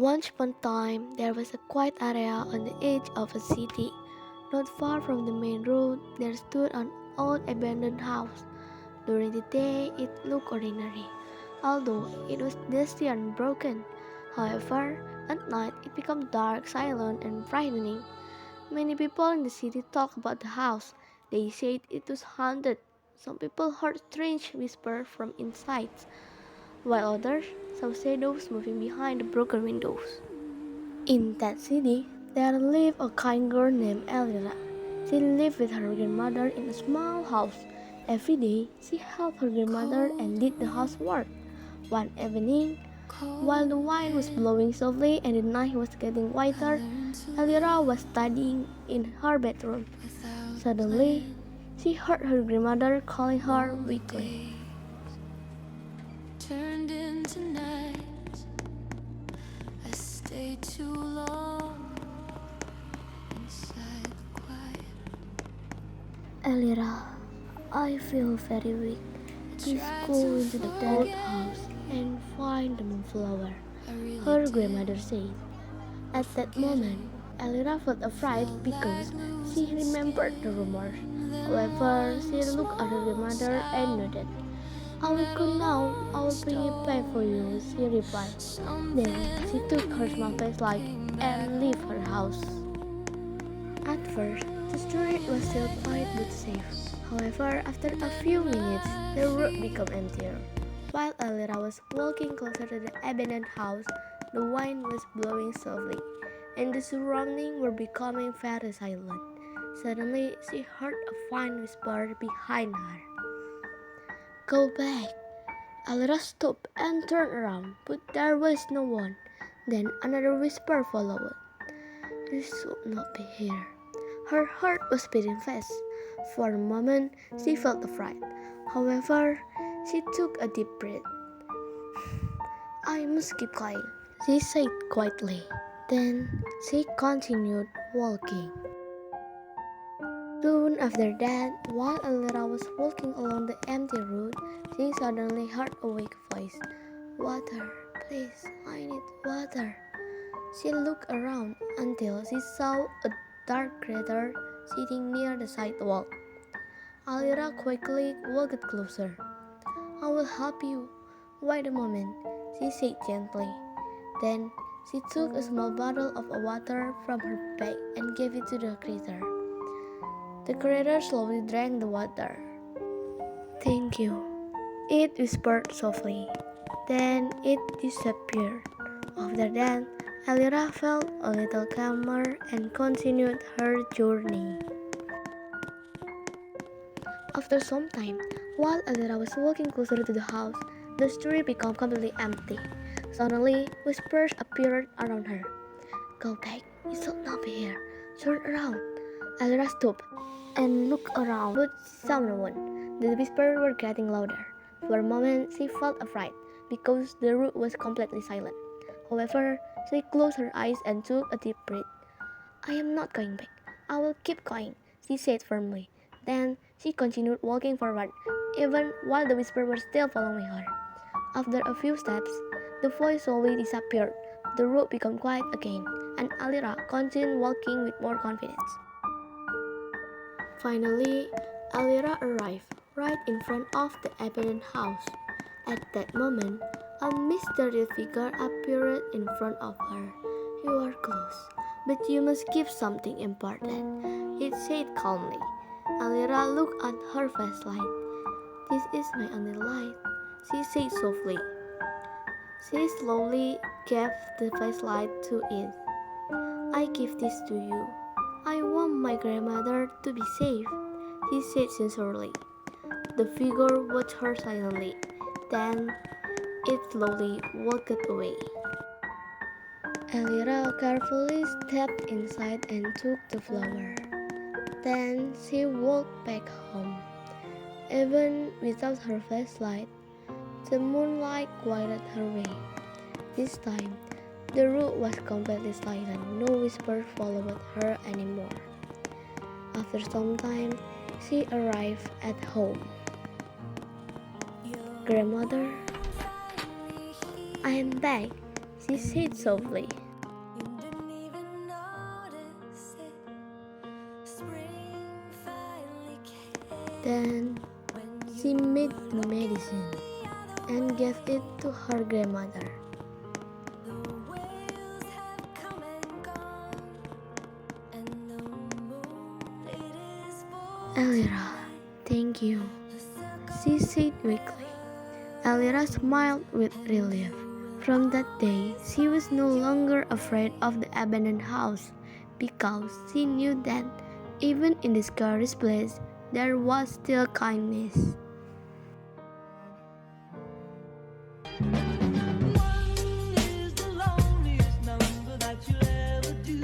Once upon a time, there was a quiet area on the edge of a city. Not far from the main road, there stood an old abandoned house. During the day, it looked ordinary, although it was dusty and broken. However, at night, it became dark, silent, and frightening. Many people in the city talked about the house. They said it was haunted. Some people heard strange whispers from inside, while others saw shadows moving behind the broken windows. In that city, there lived a kind girl named Elira. She lived with her grandmother in a small house. Every day, she helped her grandmother and did the housework. One evening, while the wind was blowing softly and the night was getting whiter, Elira was studying in her bedroom. Suddenly, she heard her grandmother calling her weakly. Turned into night. I stayed too long inside the quiet. Elira, I feel very weak. Please go into the old house and find the moonflower, her grandmother said. At that moment, Elira felt afraid because she remembered the rumors. However, she looked at her grandmother and nodded. I will go now. I will bring it back for you, she replied. Then she took her small flashlight and left her house. At first, the street was still quiet but safe. However, after a few minutes, the road became emptier. While Elira was walking closer to the abandoned house, the wind was blowing softly, and the surroundings were becoming very silent. Suddenly, she heard a faint whisper behind her. Go back. Elira stopped and turned around, but there was no one. Then another whisper followed. You should not be here. Her heart was beating fast. For a moment, she felt afraid. However, she took a deep breath. I must keep going, she said quietly. Then she continued walking. Soon after that, while Elira was walking along the empty road, she suddenly heard a weak voice. Water, please, I need water. She looked around until she saw a dark creature sitting near the sidewalk. Elira quickly walked closer. I will help you. Wait a moment, she said gently. Then she took a small bottle of water from her bag and gave it to the creature. The creature slowly drank the water. Thank you, it whispered softly. Then it disappeared. After that, Elira felt a little calmer and continued her journey. After some time, while Elira was walking closer to the house, the street became completely empty. Suddenly, whispers appeared around her. Go back, you should not be here. Turn around. Elira stopped and looked around, but saw no one. The whispers were getting louder. For a moment, she felt afraid because the road was completely silent. However, she closed her eyes and took a deep breath. I am not going back. I will keep going, she said firmly. Then she continued walking forward, even while the whispers were still following her. After a few steps, the voice slowly disappeared. The road became quiet again, and Elira continued walking with more confidence. Finally, Elira arrived right in front of the abandoned house. At that moment, a mysterious figure appeared in front of her. You are close, but you must give something important, it said calmly. Elira looked at her flashlight. This is my only light, she said softly. She slowly gave the flashlight to it. I give this to you. I want my grandmother to be safe, he said sincerely. The figure watched her silently. Then it slowly walked away. Elira carefully stepped inside and took the flower. Then she walked back home. Even without her flashlight, the moonlight guided her way. This time, the road was completely silent. No whisper followed her anymore. After some time, she arrived at home. Grandmother, I am back, she said softly. You didn't even notice it. Spring finally came. Then she made the medicine and gave it to her grandmother. The whales have come and gone, and the moon it is full. Elira, thank you, she said weakly. Elira smiled with relief. From that day, she was no longer afraid of the abandoned house because she knew that even in this scary place, there was still kindness. One is the loneliest number that you'll ever do.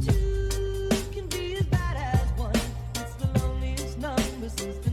Two can be as bad as one. It's the loneliest number since the